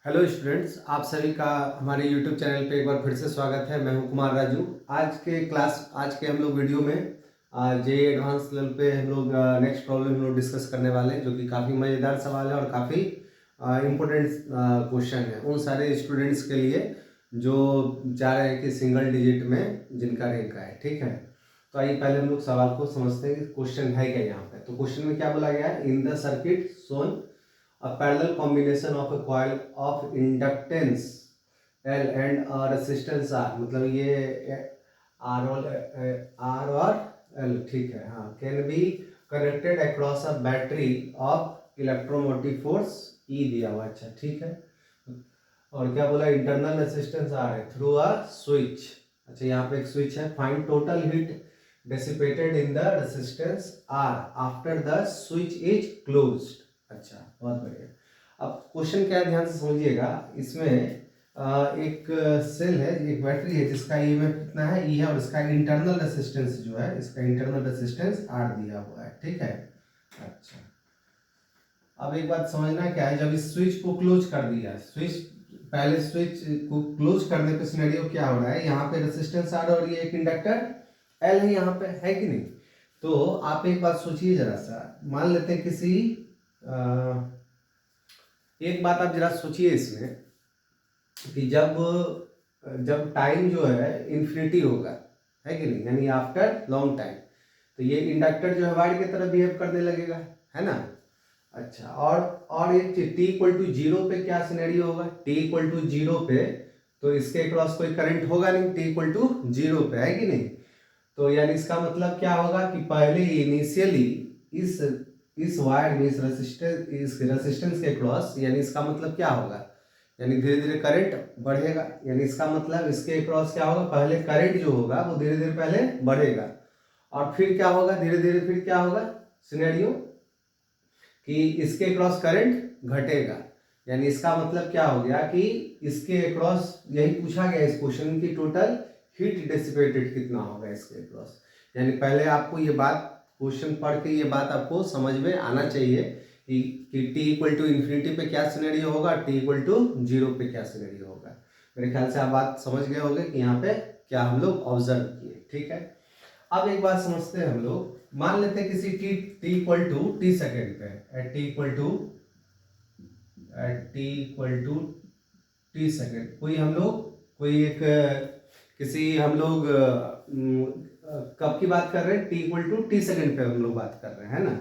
Hello students, आप सभी का हमारे यूट्यूब चैनल पे एक बार फिर से स्वागत है। मैं हूं कुमार राजू। आज के हम लोग वीडियो में जे एडवांस लेवल पे हम लोग नेक्स्ट प्रॉब्लम हम लोग डिस्कस करने वाले हैं, जो कि काफ़ी मज़ेदार सवाल है और काफ़ी इम्पोर्टेंट क्वेश्चन है उन सारे स्टूडेंट्स के लिए जो चाह रहे हैं कि सिंगल डिजिट में जिनका रैंक आए। ठीक है, तो आइए पहले हम लोग सवाल को समझते हैं कि क्वेश्चन है क्या यहाँ पे। तो क्वेश्चन में क्या बोला गया है, in the circuit Son a parallel combination of a coil of inductance L and a resistance R, मतलब ये R और L, ठीक है, हाँ, can be connected across a battery of electromotive force E दिया हुआ। अच्छा, ठीक है, और क्या बोला, इंटरनल रेजिस्टेंस R है थ्रू अ स्विच। अच्छा, यहाँ पे एक स्विच है। Find total heat dissipated in the resistance R after the switch is closed। अच्छा, बहुत बढ़िया। अब क्वेश्चन क्या है, ध्यान से समझिएगा। इसमें एक सेल है, एक बैटरी है जिसका ईएमएफ कितना है, ई है, और इसका इंटरनल रेजिस्टेंस जो है, इसका इंटरनल रेजिस्टेंस आर दिया हुआ है। ठीक है, अच्छा, अब एक बात समझना क्या है, जब इस स्विच को क्लोज कर दिया, पहले स्विच को क्लोज करने पे सिनेरियो क्या हो रहा है, यहाँ पे रेजिस्टेंस आर और ये एक इंडक्टर एल है, यहाँ पे है कि नहीं। तो आप एक बात सोचिए जरा सा, मान लेते हैं किसी एक बात आप जरा सोचिए इसमें कि जब टाइम जो है इन्फिनिटी होगा, है कि नहीं, यानी आफ्टर लॉन्ग टाइम, तो ये इंडक्टर जो है वायर की तरह बिहेव करने लगेगा, है ना। अच्छा, और एक चीज, टी इक्वल टू जीरो पे क्या सिनेरियो होगा, टी इक्वल टू जीरो पे तो इसके क्रॉस कोई करंट होगा नहीं, टी इक्वल टू जीरो पे, है कि नहीं। तो यानी इसका मतलब क्या होगा कि पहले इनिशियली इस इस वायर में इस रेसिस्टेंस के क्रॉस, यानी इसका मतलब क्या होगा, यानी धीरे धीरे करंट बढ़ेगा। यानी इसका मतलब इसके क्रॉस क्या होगा, पहले करंट जो होगा वो धीरे धीरे पहले बढ़ेगा, और फिर क्या होगा, धीरे धीरे फिर क्या होगा सिनेरियो कि इसके क्रॉस करंट घटेगा। यानी इसका मतलब क्या हो गया कि इसके क्रॉस, यही पूछा गया इस क्वेश्चन की, टोटल हीट डिसिपेटेड कितना होगा इसके क्रॉस। यानी पहले आपको ये बात क्वेश्चन पढ़ के ये बात आपको समझ में आना चाहिए कि टी इक्वल टू इन्फिनिटी पे क्या सिनेरियो होगा, टी इक्वल टू जीरो पे क्या सिनेरियो होगा। मेरे ख्याल से आप बात समझ गए होंगे कि यहाँ पे क्या हम लोग ऑब्जर्व किए। ठीक है, अब एक बात समझते हैं हम लोग। मान लेते हैं किसी T equal to T second पे, at T equal to T second, कोई एक किसी हम लोग कब की बात कर रहे हैं, T equal to T second पे हम लोग बात कर रहे हैं, है ना।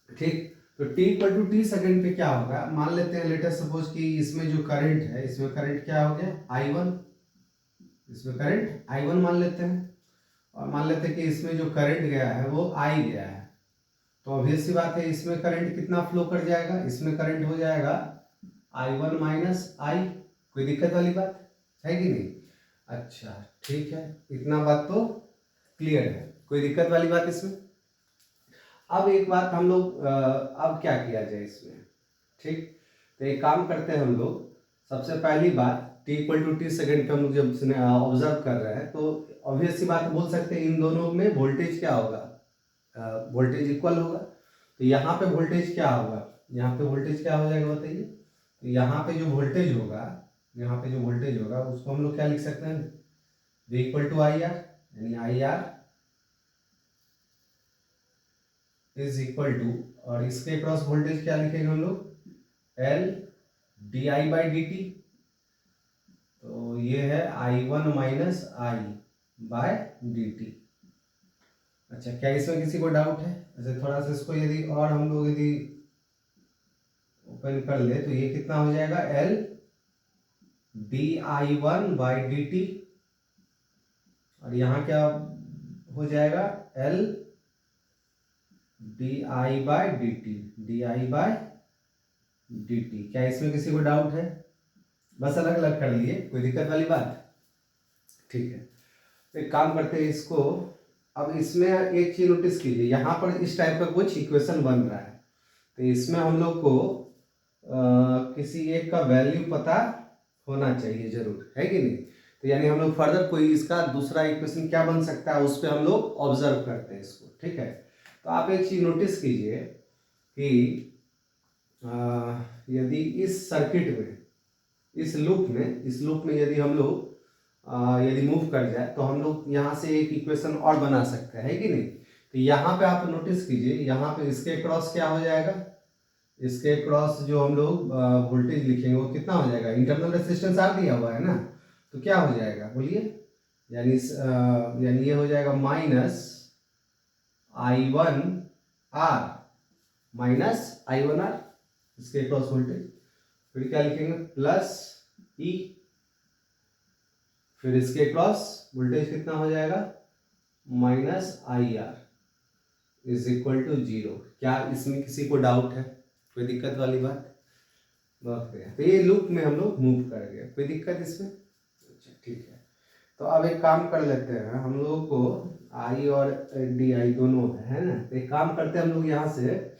ठीक, तो T equal to T second पे क्या होगा, मान लेते हैं लेट अस सपोज कि इसमें जो करंट है, इसमें करंट क्या हो गया, I1, इसमें करंट I1 मान लेते हैं, और मान लेते हैं कि इसमें जो करंट गया है वो I गया है। तो ऑब्वियस सी बात है, इसमें करंट कितना फ्लो कर जाएगा, इसमें करंट हो जाएगा I1 माइनस I। कोई दिक्कत वाली बात है कि नहीं। अच्छा, ठीक है, इतना बात तो क्लियर है, कोई दिक्कत वाली बात इसमें। अब एक बात हम लोग अब क्या किया जाए इसमें। ठीक, तो एक काम करते हैं हम लोग। सबसे पहली बात, T equal to T second पे हम लोग जब ऑब्जर्व कर रहे हैं, तो ऑब्वियस सी बात बोल सकते हैं इन दोनों में वोल्टेज क्या होगा, वोल्टेज इक्वल होगा। तो यहाँ पे वोल्टेज क्या होगा, यहाँ पे वोल्टेज क्या हो जाएगा बताइए। तो यहाँ पे जो वोल्टेज होगा, यहाँ पे जो वोल्टेज होगा उसको हम लोग क्या लिख सकते हैं, V equal to I R, यानी I R is equal to, और इसके क्रॉस वोल्टेज क्या लिखेंगे हम लोग, L D I by D T. तो ये है I1 minus I by D T. अच्छा, क्या इसमें किसी को डाउट है। अच्छा, थोड़ा सा इसको यदि और हम लोग यदि ओपन कर ले तो ये कितना हो जाएगा, L D I one by D T, और यहाँ क्या हो जाएगा, L D I by D T, D I by D T. क्या इसमें किसी को डाउट है, बस अलग अलग कर लिए, कोई दिक्कत वाली बात। ठीक है, तो एक काम करते हैं इसको। अब इसमें एक चीज नोटिस कीजिए, यहाँ पर इस टाइप का कुछ इक्वेशन बन रहा है, तो इसमें हम लोग को किसी एक का वैल्यू पता होना चाहिए जरूर, है कि नहीं। तो यानी हम लोग फर्दर कोई इसका दूसरा इक्वेशन क्या बन सकता है उस पर हम लोग ऑब्जर्व करते हैं इसको। ठीक है, तो आप एक चीज नोटिस कीजिए कि यदि इस सर्किट में इस लूप में यदि हम लोग यदि मूव कर जाए तो हम लोग यहाँ से एक इक्वेशन और बना सकते हैं, है कि नहीं। तो यहाँ पे आप नोटिस कीजिए, यहाँ पे इसके क्रॉस क्या हो जाएगा, इसके क्रॉस जो हम लोग वोल्टेज लिखेंगे वो कितना हो जाएगा, इंटरनल रेजिस्टेंस आर दिया हुआ है ना, तो क्या हो जाएगा बोलिए, यानी ये हो जाएगा -I1R इसके क्रॉस वोल्टेज, फिर क्या लिखेंगे प्लस ई, फिर इसके क्रॉस वोल्टेज कितना हो जाएगा -IR इज इक्वल टू 0। क्या इसमें किसी को डाउट है, कोई दिक्कत वाली बात? बहुत बढ़िया, तो ये लूप में हम लोग मूव कर गए, कोई दिक्कत इसमें? अच्छा ठीक है, तो अब एक काम कर लेते हैं, हम लोगों को आई और डी आई दोनों है ना, तो एक काम करते हैं हम लोग यहाँ से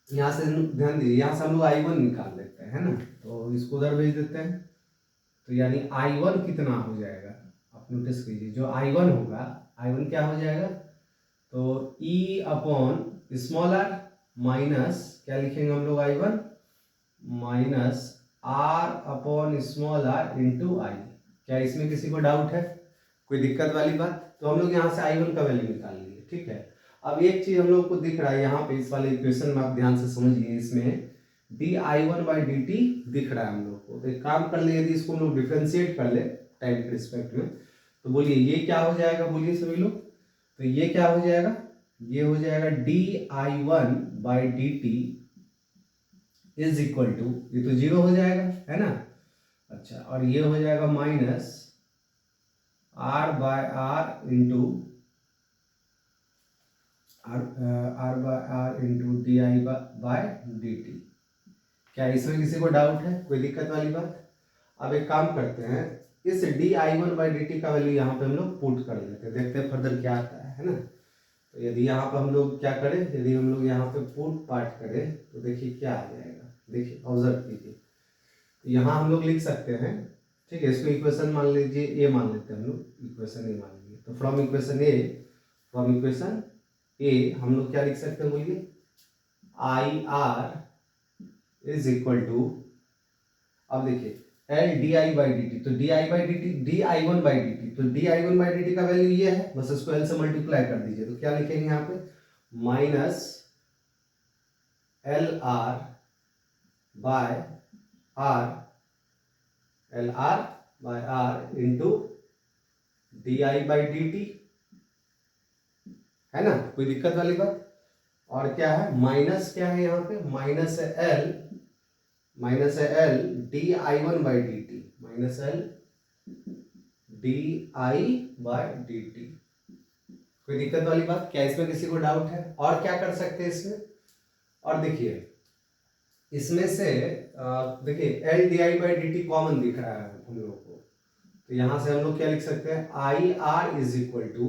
ध्यान दीजिए, यहाँ से हम लोग I1 निकाल लेते हैं, है ना, तो इसको उधर भेज देते हैं। तो यानी I1 कितना हो जाएगा, आप नोटिस कीजिए, जो I1 होगा, I1 क्या हो जाएगा, तो E upon small r minus क्या लिखेंगे हम लोग, I1 minus R upon small r into I. क्या इसमें किसी को डाउट है, कोई दिक्कत वाली बात? तो हम लोग यहाँ से I1 का वैल्यू निकाल लिए, ठीक है। अब एक चीज हम लोग को दिख रहा है यहाँ पे, इस वाले इक्वेशन में आप ध्यान से समझिए, इसमें di1/dt दिख रहा है हम लोग को। तो एक काम कर ले, यदि इसको हम लोग डिफ्रेंशिएट कर ले टाइम के रिस्पेक्ट में, तो बोलिए ये क्या हो जाएगा, बोलिए सभी लोग, तो ये क्या हो जाएगा, ये हो जाएगा di1/dt इज इक्वल टू, ये तो 0 हो जाएगा, है ना। अच्छा, और ये हो जाएगा minus R/R into R/R into di/dt। क्या इसमें किसी को डाउट है, कोई दिक्कत वाली बात? अब एक काम करते हैं, इस di1/dt का वैल्यू यहाँ पे हम लोग पुट कर लेते हैं, देखते हैं फर्दर क्या आता है ना। तो यदि यहाँ पे हम लोग क्या करें, यदि हम लोग यहाँ पे पुट पार्ट करें तो देखिए क्या आ जाएगा, देखिए ऑब्जर्व कीजिए। तो यहाँ हम लोग लिख सकते हैं, ठीक है, इसको इक्वेशन मान लीजिए, ए मान लेते हैं हम लोग, इक्वेशन ए मान लीजिए। तो फ्रॉम इक्वेशन ए हम लोग क्या लिख सकते हैं, बोलिए, IR इज इक्वल टू, अब देखिए LdI/dt, तो di1/dt, तो di1/dt का वैल्यू ये है, बस इसको L से मल्टीप्लाई कर दीजिए, तो क्या लिखेंगे यहाँ पे, minus LR by R into di/dt, है ना, कोई दिक्कत वाली बात? और क्या है, माइनस क्या है यहाँ पे, माइनस है L di1/dt, minus L di/dt। कोई दिक्कत वाली बात? क्या इसमें किसी को डाउट है? और क्या कर सकते हैं इसमें, और देखिए इसमें से देखिए L di/dt कॉमन दिख रहा है हम लोग को, तो यहां से हम लोग क्या लिख सकते हैं, IR इज इक्वल टू,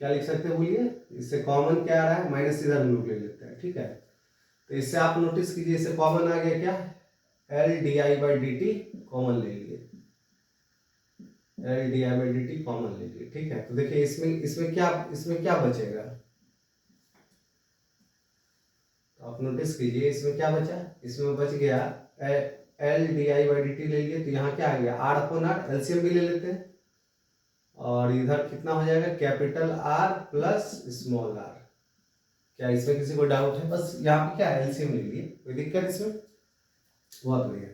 क्या लिख सकते हैं बोलिए, इससे कॉमन क्या आ रहा है, माइनस इधर हम लोग ले लेते हैं, ठीक है। तो इससे आप नोटिस कीजिए, इससे कॉमन आ गया क्या, L di/dt कॉमन ले लिए, L di/dt कॉमन ले लिए, ठीक है। तो देखिए इसमें क्या बचेगा, तो आप नोटिस कीजिए, इसमें क्या बचा, इसमें बच गया L di/dt ले लिए, तो यहाँ क्या आ गया, R/R, एलसीएम भी ले लेते हैं, और इधर कितना हो जाएगा, capital R plus small r। क्या इसमें किसी को डाउट है? बस यहाँ पे क्या है, एलसीएम ले लिए, कोई दिक्कत इसमें? बहुत बढ़िया।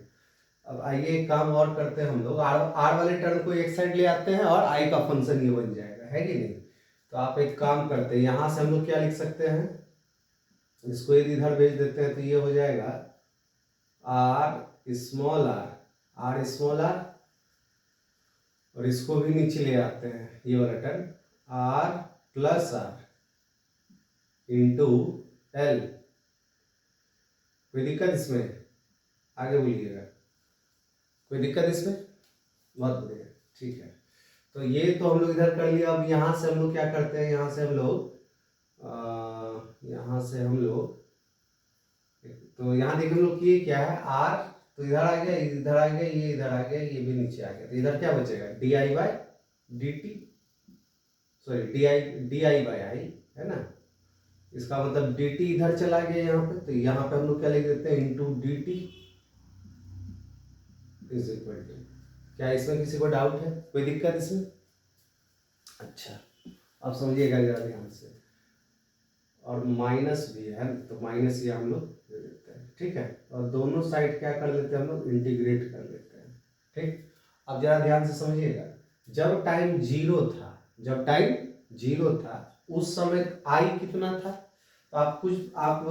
अब आइए एक काम और करते हैं हम लोग, आर वाले टर्म को एक साइड ले आते हैं और आई का फंक्शन ये बन जाएगा, है कि नहीं। तो आप एक काम करते हैं, यहाँ से हम लोग क्या लिख सकते हैं, इसको यदि इधर भेज देते हैं तो ये हो जाएगा R स्मॉल r, और इसको भी नीचे ले आते हैं, ये वाला term R plus R into L। कोई दिक्कत इसमें? आगे बोलिएगा, कोई दिक्कत इसमें? बहुत बढ़िया, ठीक है। तो ये तो हम लोग इधर कर लिया। अब यहाँ से हम लोग क्या करते हैं, यहाँ से हम लोग तो यहाँ देखिए हम लोग किए क्या है, R तो इधर आ गया, इधर आ गया, ये इधर आ गया, ये भी नीचे आ गया, तो इधर क्या बचेगा, di/dt, सॉरी di/i, है ना। इसका मतलब dt इधर चला गया यहाँ पे, तो यहाँ पे हम लोग क्या लिख देते हैं, into dt, is equal to, क्या इसमें किसी को डाउट है, कोई दिक्कत इसमें? अच्छा, अब समझिएगा जरा ध्यान से। और माइनस भी है तो माइनस ये हम लोग दे देते हैं, ठीक है। और दोनों साइड क्या कर लेते हैं हम लोग, इंटीग्रेट कर लेते हैं, ठीक। अब जरा ध्यान से समझिएगा, जब टाइम जीरो था, जब टाइम जीरो था उस समय आई कितना था, तो आप कुछ आप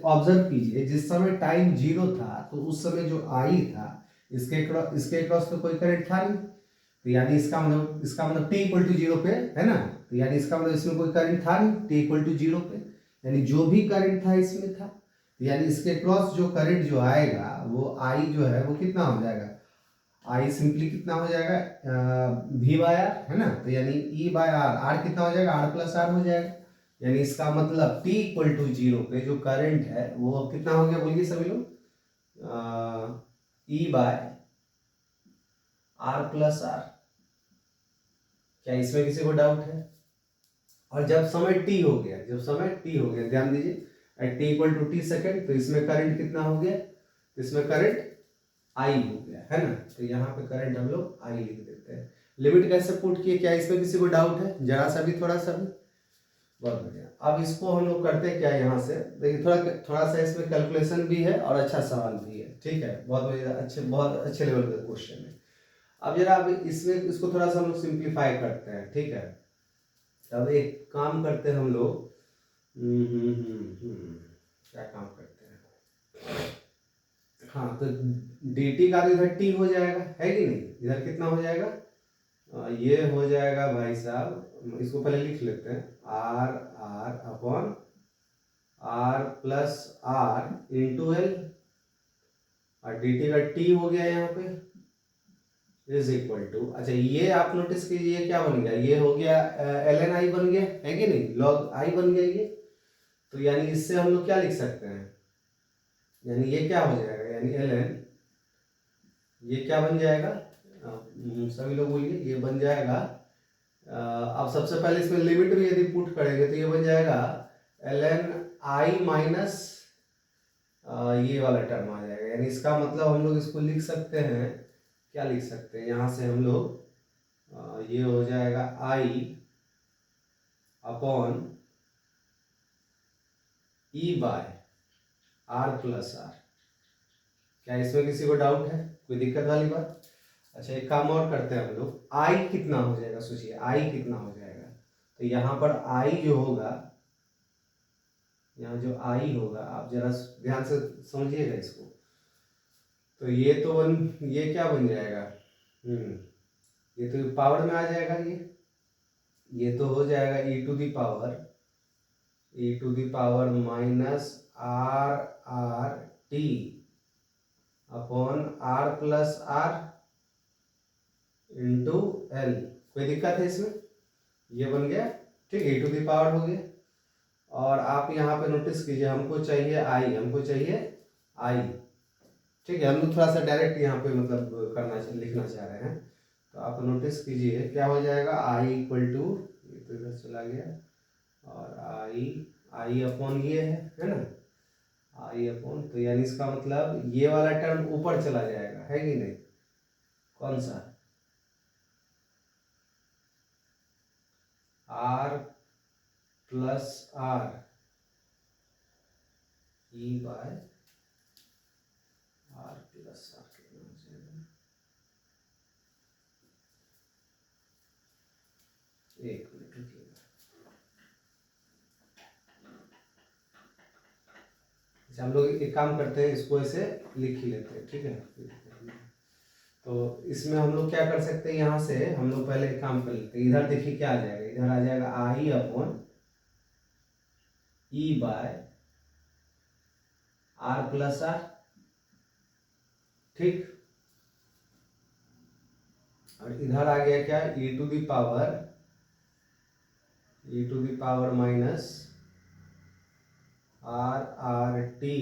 ऑब्जर्व कीजिए, जिस समय टाइम जीरो था तो उस समय जो आई था इसके क्रॉस तो कोई करंट था नहीं, तो यानी इसका मतलब टी इक्वल टू जीरो पे है ना, तो यानी इसका मतलब इसमें कोई करंट था नहीं, टी इक्वल टू जीरो पे, यानी जो भी करंट था इसमें था, तो यानी इसके क्रॉस जो करंट जो आएगा वो आई जो है वो कितना हो जाएगा, आई सिंपली कितना हो जाएगा वी बाय आर, है ना, तो यानी ई बाय आर, आर कितना हो जाएगा, आर प्लस आर हो जाएगा, यानी इसका मतलब टी इक्वल टू जीरो पे जो करंट है वो अब कितना हो गया, बोलिए सभी लोग, E by R plus R. क्या इसमें किसी को डाउट है? और जब समय t हो गया, जब समय t हो गया, ध्यान दीजिए, at t equal to T second, तो इसमें करंट कितना हो गया, इसमें करंट I हो गया, है ना, तो यहाँ पे करंट हम लोग I लिख देते हैं। लिमिट कैसे पुट किए, क्या इसमें किसी को डाउट है, जरा सा भी, थोड़ा सा भी? बहुत बढ़िया। अब इसको हम लोग करते हैं क्या, यहाँ से देखिए, थोड़ा थोड़ा सा इसमें कैलकुलेशन भी है और अच्छा सवाल भी है, ठीक है, बहुत बढ़िया, अच्छे, बहुत अच्छे लेवल का क्वेश्चन है। अब जरा अब इसमें इसको थोड़ा सा हम लोग सिंप्लीफाई करते हैं, ठीक है। अब एक काम करते हैं हम लोग, क्या काम करते हैं, हाँ, तो dt का तो इधर t हो जाएगा, है कि नहीं, इधर कितना हो जाएगा, ये हो जाएगा भाई साहब, इसको पहले लिख लेते हैं, R R upon R plus R into L, और dt का t हो गया यहाँ पे, इज इक्वल टू, अच्छा ये आप नोटिस कीजिए, ये क्या बन गया, ये हो गया ln i बन गया, है कि नहीं, log i बन गया ये, तो यानी इससे हम लोग क्या लिख सकते हैं, यानी ये क्या हो जाएगा, यानी ln, ये क्या बन जाएगा, सभी लोग बोलिए, ये बन जाएगा, अब सबसे पहले इसमें लिमिट भी यदि पुट करेंगे तो ये बन जाएगा ln i माइनस ये वाला टर्म आ जाएगा, यानी इसका मतलब हम लोग इसको लिख सकते हैं, क्या लिख सकते हैं, यहाँ से हम लोग ये हो जाएगा i upon E by R plus R. क्या इसमें किसी को डाउट है, कोई दिक्कत वाली बात? अच्छा, एक काम और करते हैं हम लोग, i कितना हो जाएगा, सोचिए i कितना हो जाएगा, तो यहाँ पर i जो होगा, यहाँ जो i होगा, आप जरा ध्यान से समझिएगा इसको, तो ये तो ये क्या बन जाएगा, ये तो पावर में आ जाएगा, ये तो हो जाएगा e to the power minus R R T upon R plus R into L. कोई दिक्कत है इसमें? ये बन गया, ठीक है, e टू दी पावर हो गया। और आप यहाँ पे नोटिस कीजिए, हमको चाहिए आई, हमको चाहिए आई, ठीक है, हम लोग थोड़ा सा डायरेक्ट यहाँ पे मतलब लिखना चाह रहे हैं, तो आप नोटिस कीजिए क्या हो जाएगा, आई इक्वल टू, ये तो इधर चला गया, और आई अपॉन ये है ना, आई अपॉन, तो यानी इसका मतलब ये वाला टर्म ऊपर चला जाएगा, है कि नहीं, कौन सा, R plus R E by R plus R, कितना हो जाएगा, एक मिनट रुकिएगा, हम लोग एक काम करते हैं, इसको ऐसे लिख ही लेते हैं, ठीक है। तो इसमें हम लोग क्या कर सकते हैं, यहाँ से हम लोग पहले एक काम कर लेते हैं, इधर देखिए क्या आ जाएगा, इधर आ जाएगा I upon E by R plus R, ठीक, और इधर आ गया क्या, e to the power minus R R T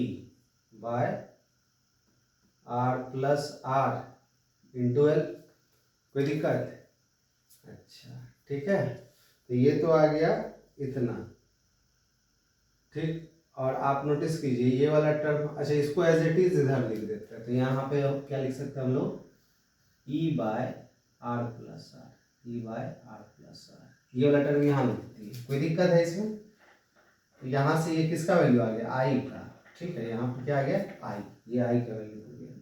by R plus R into L. कोई दिक्कत? अच्छा, ठीक है, तो ये तो आ गया इतना, ठीक, और आप नोटिस कीजिए ये वाला टर्म, अच्छा इसको एज इट इज इधर लिख देते हैं, तो यहाँ पे क्या लिख सकते हैं हम लोग, E by R plus R, E by R plus R, ये वाला टर्म यहाँ लिखती है, कोई दिक्कत है इसमें? तो यहाँ से ये किसका वैल्यू आ गया, आई का, ठीक है, यहाँ पर क्या आ गया आई, ये आई का वैल्यू हो गया।